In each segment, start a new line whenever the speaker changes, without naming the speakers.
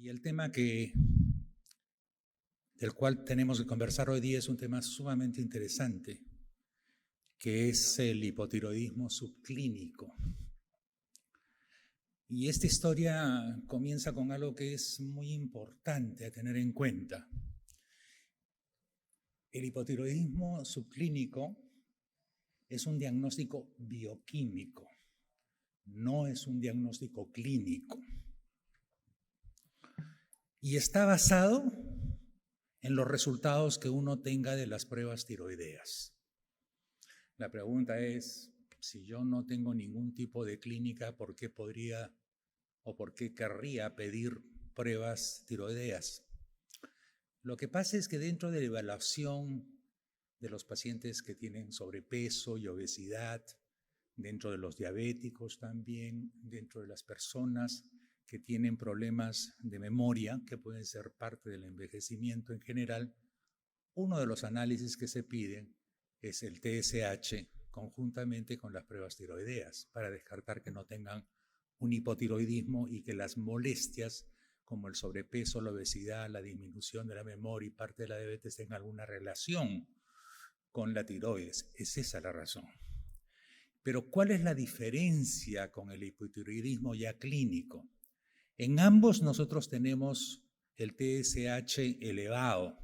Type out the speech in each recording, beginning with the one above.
Y el tema del cual tenemos que conversar hoy día es un tema sumamente interesante, que es el hipotiroidismo subclínico. Y esta historia comienza con algo que es muy importante a tener en cuenta. El hipotiroidismo subclínico es un diagnóstico bioquímico, no es un diagnóstico clínico. Y está basado en los resultados que uno tenga de las pruebas tiroideas. La pregunta es, si yo no tengo ningún tipo de clínica, ¿por qué podría o por qué querría pedir pruebas tiroideas? Lo que pasa es que dentro de la evaluación de los pacientes que tienen sobrepeso y obesidad, dentro de los diabéticos también, dentro de las personas que tienen problemas de memoria, que pueden ser parte del envejecimiento en general, uno de los análisis que se piden es el TSH conjuntamente con las pruebas tiroideas para descartar que no tengan un hipotiroidismo y que las molestias como el sobrepeso, la obesidad, la disminución de la memoria y parte de la diabetes tengan alguna relación con la tiroides. Es esa la razón. Pero ¿cuál es la diferencia con el hipotiroidismo ya clínico? En ambos nosotros tenemos el TSH elevado.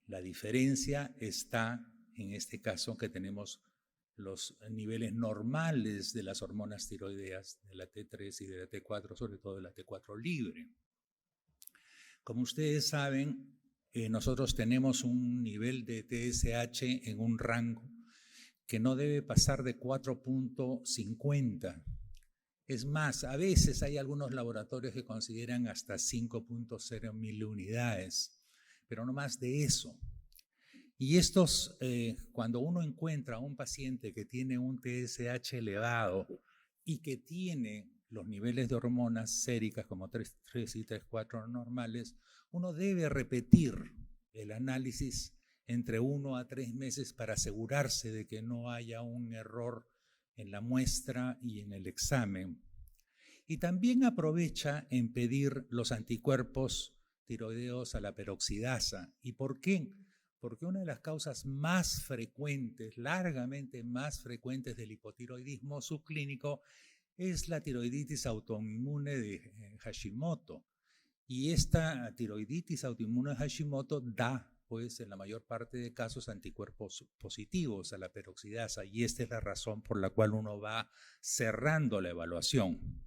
La diferencia está en este caso que tenemos los niveles normales de las hormonas tiroideas, de la T3 y de la T4, sobre todo de la T4 libre. Como ustedes saben, nosotros tenemos un nivel de TSH en un rango que no debe pasar de 4.50. Es más, a veces hay algunos laboratorios que consideran hasta 5.0 miliunidades, pero no más de eso. Y estos, cuando uno encuentra a un paciente que tiene un TSH elevado y que tiene los niveles de hormonas séricas como 3 y 3,4 normales, uno debe repetir el análisis entre 1 a 3 meses para asegurarse de que no haya un error en la muestra y en el examen. Y también aprovecha en pedir los anticuerpos tiroideos a la peroxidasa. ¿Y por qué? Porque una de las causas más frecuentes, largamente más frecuentes del hipotiroidismo subclínico es la tiroiditis autoinmune de Hashimoto. Y esta tiroiditis autoinmune de Hashimoto da, pues, en la mayor parte de casos anticuerpos positivos a la peroxidasa. Y esta es la razón por la cual uno va cerrando la evaluación.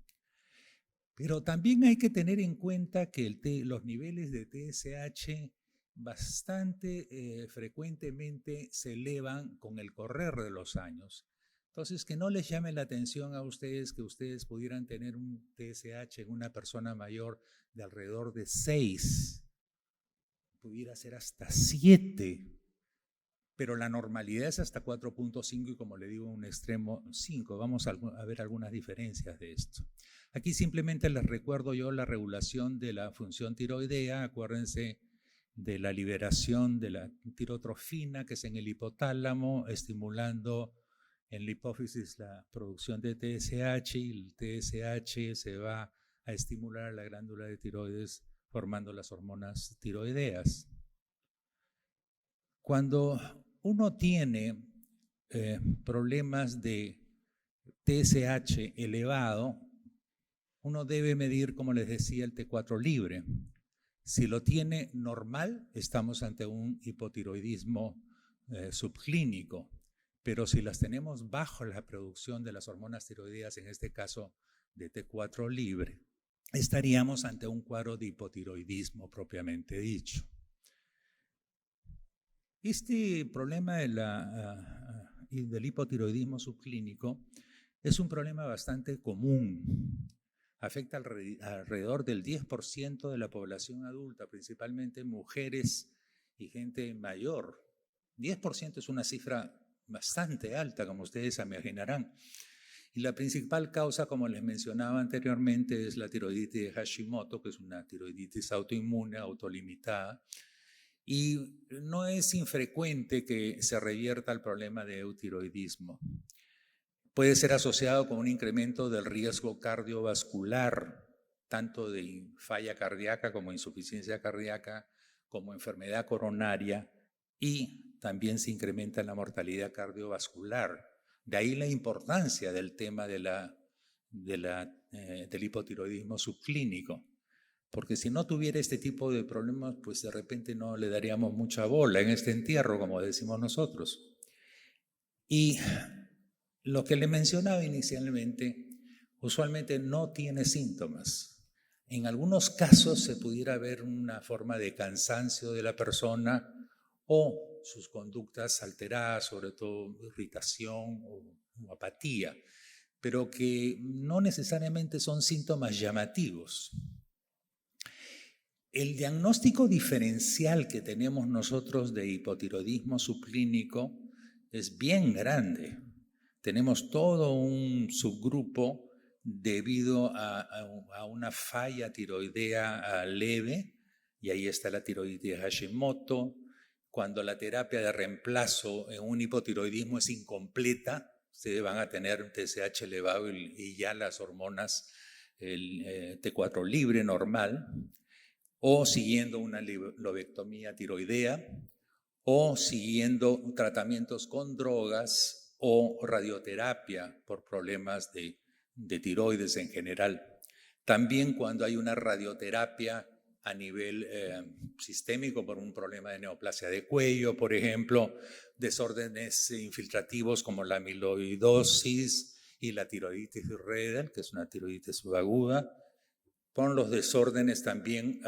Pero también hay que tener en cuenta que los niveles de TSH bastante frecuentemente se elevan con el correr de los años. Entonces, que no les llame la atención a ustedes que ustedes pudieran tener un TSH en una persona mayor de alrededor de 6, pudiera ser hasta 7, pero la normalidad es hasta 4.5 y como le digo, un extremo 5. Vamos a ver algunas diferencias de esto. Aquí simplemente les recuerdo yo la regulación de la función tiroidea. Acuérdense de la liberación de la tirotrofina, que es en el hipotálamo, estimulando en la hipófisis la producción de TSH, y el TSH se va a estimular a la glándula de tiroides formando las hormonas tiroideas. Cuando uno tiene problemas de TSH elevado, uno debe medir, como les decía, el T4 libre. Si lo tiene normal, estamos ante un hipotiroidismo subclínico, pero si las tenemos bajo la producción de las hormonas tiroideas, en este caso de T4 libre, estaríamos ante un cuadro de hipotiroidismo propiamente dicho. Este problema del hipotiroidismo subclínico es un problema bastante común. Afecta alrededor del 10% de la población adulta, principalmente mujeres y gente mayor. 10% es una cifra bastante alta, como ustedes imaginarán. Y la principal causa, como les mencionaba anteriormente, es la tiroiditis de Hashimoto, que es una tiroiditis autoinmune, autolimitada. Y no es infrecuente que se revierta el problema de eutiroidismo. Puede ser asociado con un incremento del riesgo cardiovascular tanto de falla cardíaca como insuficiencia cardíaca, como enfermedad coronaria, y también se incrementa la mortalidad cardiovascular. De ahí la importancia del tema del hipotiroidismo subclínico, porque si no tuviera este tipo de problemas, pues de repente no le daríamos mucha bola en este entierro, como decimos nosotros. Y lo que le mencionaba inicialmente, usualmente no tiene síntomas. En algunos casos se pudiera ver una forma de cansancio de la persona o sus conductas alteradas, sobre todo irritación o apatía, pero que no necesariamente son síntomas llamativos. El diagnóstico diferencial que tenemos nosotros de hipotiroidismo subclínico es bien grande. Tenemos todo un subgrupo debido a una falla tiroidea leve, y ahí está la tiroiditis Hashimoto. Cuando la terapia de reemplazo en un hipotiroidismo es incompleta, ustedes van a tener un TSH elevado y ya las hormonas, el T4 libre normal, o siguiendo una lobectomía tiroidea, o siguiendo tratamientos con drogas o radioterapia por problemas de tiroides en general. También cuando hay una radioterapia a nivel sistémico por un problema de neoplasia de cuello, por ejemplo, desórdenes infiltrativos como la amiloidosis y la tiroiditis Riedel, que es una tiroiditis subaguda, con los desórdenes también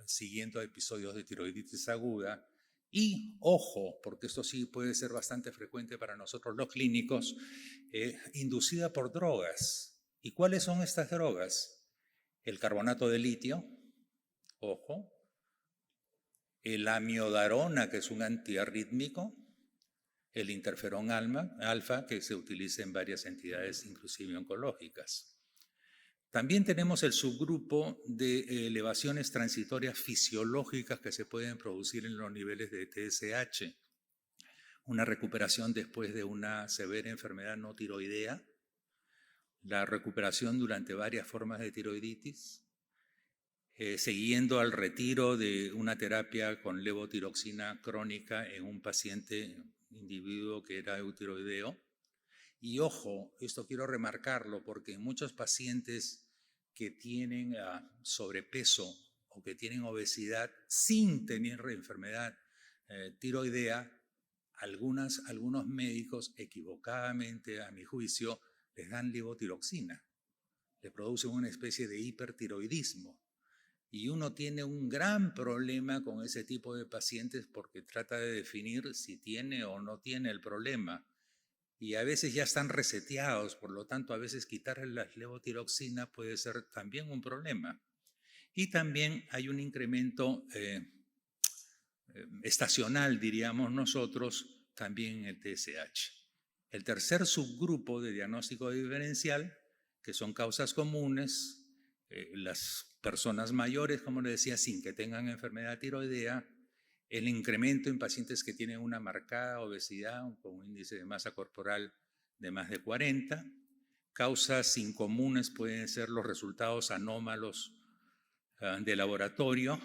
siguiendo episodios de tiroiditis aguda. Y ojo, porque esto sí puede ser bastante frecuente para nosotros los clínicos, inducida por drogas. ¿Y cuáles son estas drogas? El carbonato de litio, ojo, el amiodarona, que es un antiarrítmico, el interferón alfa, que se utiliza en varias entidades, inclusive oncológicas. También tenemos el subgrupo de elevaciones transitorias fisiológicas que se pueden producir en los niveles de TSH. Una recuperación después de una severa enfermedad no tiroidea, la recuperación durante varias formas de tiroiditis, siguiendo al retiro de una terapia con levotiroxina crónica en un paciente individuo que era eutiroideo. Y ojo, esto quiero remarcarlo porque en muchos pacientes que tienen sobrepeso o que tienen obesidad sin tener enfermedad tiroidea, algunos médicos equivocadamente, a mi juicio, les dan levotiroxina. Le producen una especie de hipertiroidismo. Y uno tiene un gran problema con ese tipo de pacientes porque trata de definir si tiene o no tiene el problema. Y a veces ya están reseteados, por lo tanto a veces quitarle la levotiroxina puede ser también un problema. Y también hay un incremento estacional, diríamos nosotros, también en el TSH. El tercer subgrupo de diagnóstico diferencial, que son causas comunes, las personas mayores, como les decía, sin que tengan enfermedad tiroidea, el incremento en pacientes que tienen una marcada obesidad con un índice de masa corporal de más de 40. Causas incomunes pueden ser los resultados anómalos de laboratorio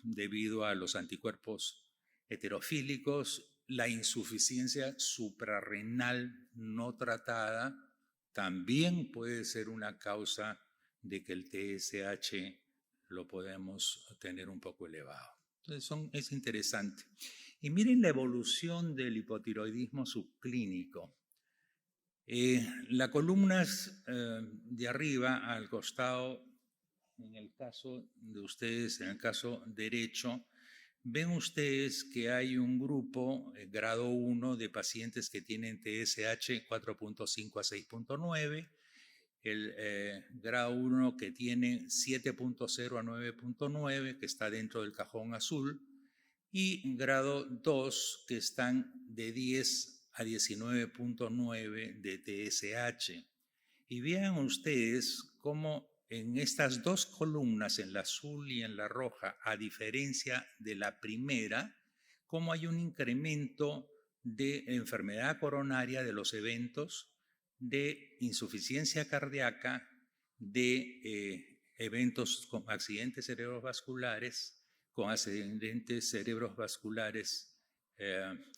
debido a los anticuerpos heterofílicos, la insuficiencia suprarrenal no tratada también puede ser una causa de que el TSH lo podemos tener un poco elevado. Entonces es interesante. Y miren la evolución del hipotiroidismo subclínico. Las columnas de arriba al costado, en el caso de ustedes, en el caso derecho, ven ustedes que hay un grupo, grado 1, de pacientes que tienen TSH 4.5 a 6.9, el grado 1 que tiene 7.0 a 9.9, que está dentro del cajón azul, y grado 2 que están de 10 a 19.9 de TSH. Y vean ustedes cómo en estas dos columnas, en la azul y en la roja, a diferencia de la primera, cómo hay un incremento de enfermedad coronaria de los eventos, de insuficiencia cardíaca, de eventos con accidentes cerebrovasculares, con accidentes cerebrovasculares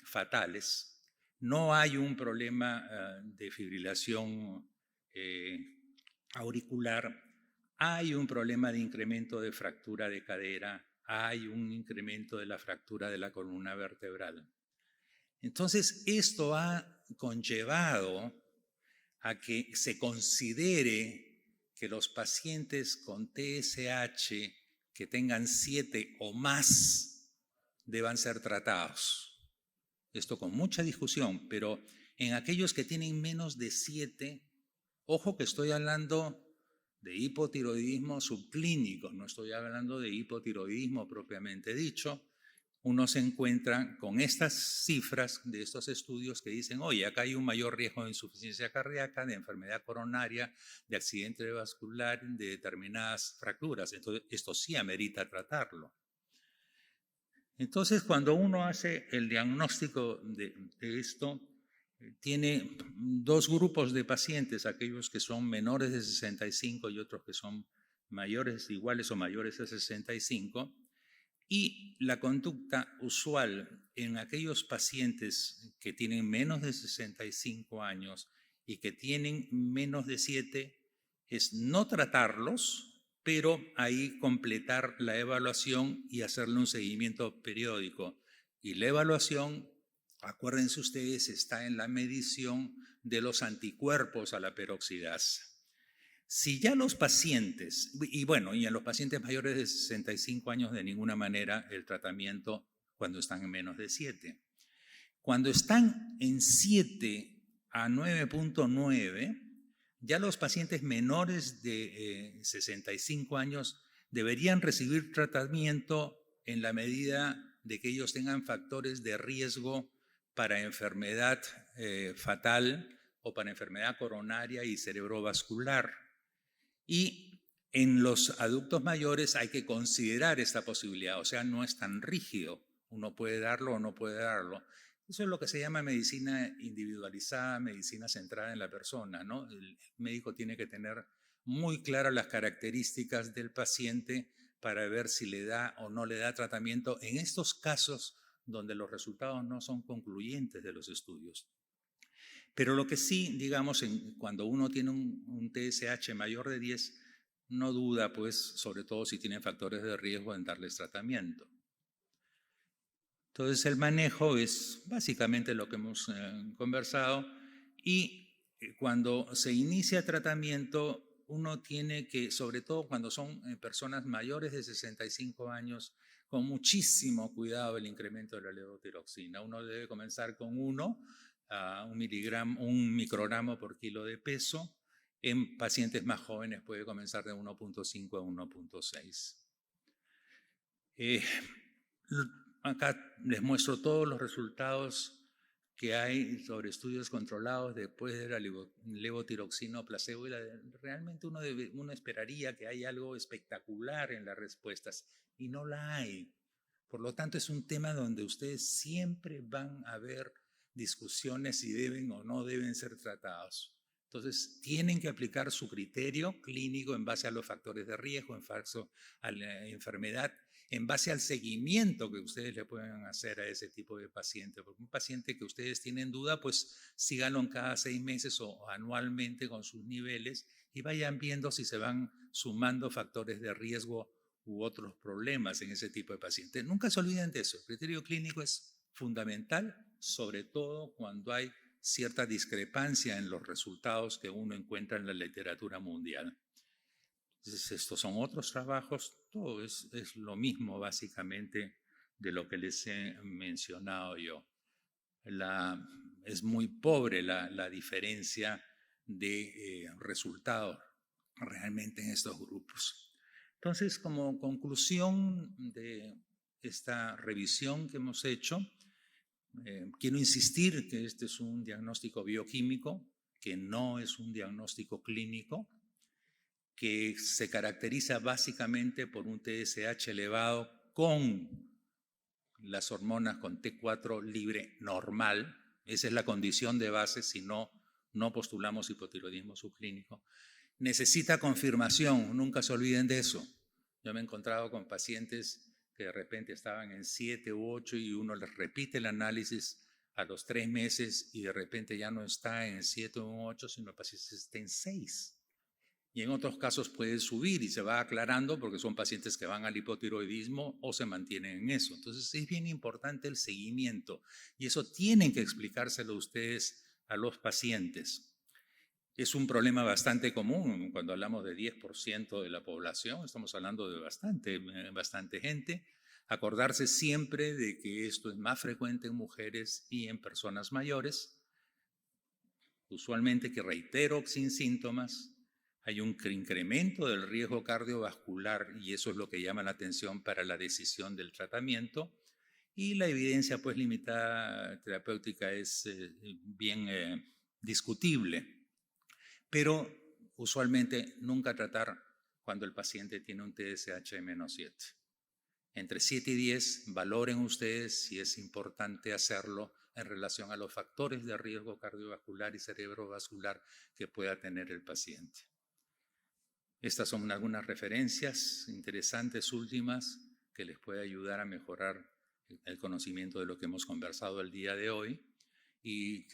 fatales. No hay un problema de fibrilación auricular, hay un problema de incremento de fractura de cadera, hay un incremento de la fractura de la columna vertebral. Entonces, esto ha conllevado a que se considere que los pacientes con TSH que tengan 7 o más deban ser tratados. Esto con mucha discusión, pero en aquellos que tienen menos de 7, ojo que estoy hablando de hipotiroidismo subclínico, no estoy hablando de hipotiroidismo propiamente dicho. Uno se encuentra con estas cifras de estos estudios que dicen, oye, acá hay un mayor riesgo de insuficiencia cardíaca, de enfermedad coronaria, de accidente vascular, de determinadas fracturas. Entonces, esto sí amerita tratarlo. Entonces, cuando uno hace el diagnóstico de esto, tiene dos grupos de pacientes, aquellos que son menores de 65 y otros que son mayores, iguales o mayores a 65, y la conducta usual en aquellos pacientes que tienen menos de 65 años y que tienen menos de 7 es no tratarlos, pero ahí completar la evaluación y hacerle un seguimiento periódico. Y la evaluación, acuérdense ustedes, está en la medición de los anticuerpos a la peroxidasa. Si ya los pacientes, y en los pacientes mayores de 65 años de ninguna manera el tratamiento cuando están en menos de 7. Cuando están en 7 a 9.9, ya los pacientes menores de 65 años deberían recibir tratamiento en la medida de que ellos tengan factores de riesgo para enfermedad fatal o para enfermedad coronaria y cerebrovascular. Y en los adultos mayores hay que considerar esta posibilidad, o sea, no es tan rígido, uno puede darlo o no puede darlo. Eso es lo que se llama medicina individualizada, medicina centrada en la persona, ¿no? El médico tiene que tener muy claras las características del paciente para ver si le da o no le da tratamiento en estos casos donde los resultados no son concluyentes de los estudios. Pero lo que sí, digamos, cuando uno tiene un TSH mayor de 10, no duda, pues, sobre todo si tienen factores de riesgo en darles tratamiento. Entonces, el manejo es básicamente lo que hemos conversado y cuando se inicia tratamiento, uno tiene que, sobre todo cuando son personas mayores de 65 años, con muchísimo cuidado el incremento de la levotiroxina. Uno debe comenzar con 1 a 1 microgramo por kilo de peso. En pacientes más jóvenes puede comenzar de 1.5 a 1.6. Acá les muestro todos los resultados que hay sobre estudios controlados después de la levotiroxina o placebo. Y realmente uno esperaría que haya algo espectacular en las respuestas y no la hay. Por lo tanto, es un tema donde ustedes siempre van a ver discusiones si deben o no deben ser tratados. Entonces, tienen que aplicar su criterio clínico en base a los factores de riesgo, en base a la enfermedad, en base al seguimiento que ustedes le puedan hacer a ese tipo de paciente. Porque un paciente que ustedes tienen duda, pues síganlo en cada 6 meses o anualmente con sus niveles y vayan viendo si se van sumando factores de riesgo u otros problemas en ese tipo de pacientes. Nunca se olviden de eso. El criterio clínico es fundamental, sobre todo cuando hay cierta discrepancia en los resultados que uno encuentra en la literatura mundial. Entonces, estos son otros trabajos, todo es lo mismo básicamente de lo que les he mencionado yo. Es muy pobre la diferencia de resultados realmente en estos grupos. Entonces, como conclusión de esta revisión que hemos hecho, quiero insistir que este es un diagnóstico bioquímico, que no es un diagnóstico clínico, que se caracteriza básicamente por un TSH elevado con las hormonas con T4 libre normal. Esa es la condición de base, si no, no postulamos hipotiroidismo subclínico. necesita confirmación, nunca se olviden de eso. Yo me he encontrado con pacientes que de repente estaban en 7 u 8 y uno les repite el análisis a los 3 meses y de repente ya no está en 7 o 8, sino el paciente está en 6. Y en otros casos puede subir y se va aclarando porque son pacientes que van al hipotiroidismo o se mantienen en eso. Entonces es bien importante el seguimiento y eso tienen que explicárselo ustedes a los pacientes. Es un problema bastante común cuando hablamos de 10% de la población, estamos hablando de bastante gente. Acordarse siempre de que esto es más frecuente en mujeres y en personas mayores, usualmente, que reitero, sin síntomas. Hay un incremento del riesgo cardiovascular y eso es lo que llama la atención para la decisión del tratamiento. Y la evidencia pues limitada terapéutica es bien discutible. Pero usualmente nunca tratar cuando el paciente tiene un TSH de -7. Entre 7 y 10, valoren ustedes si es importante hacerlo en relación a los factores de riesgo cardiovascular y cerebrovascular que pueda tener el paciente. Estas son algunas referencias interesantes últimas que les puede ayudar a mejorar el conocimiento de lo que hemos conversado el día de hoy. Y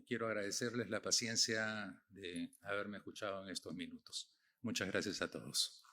quiero agradecerles la paciencia de haberme escuchado en estos minutos. Muchas gracias a todos.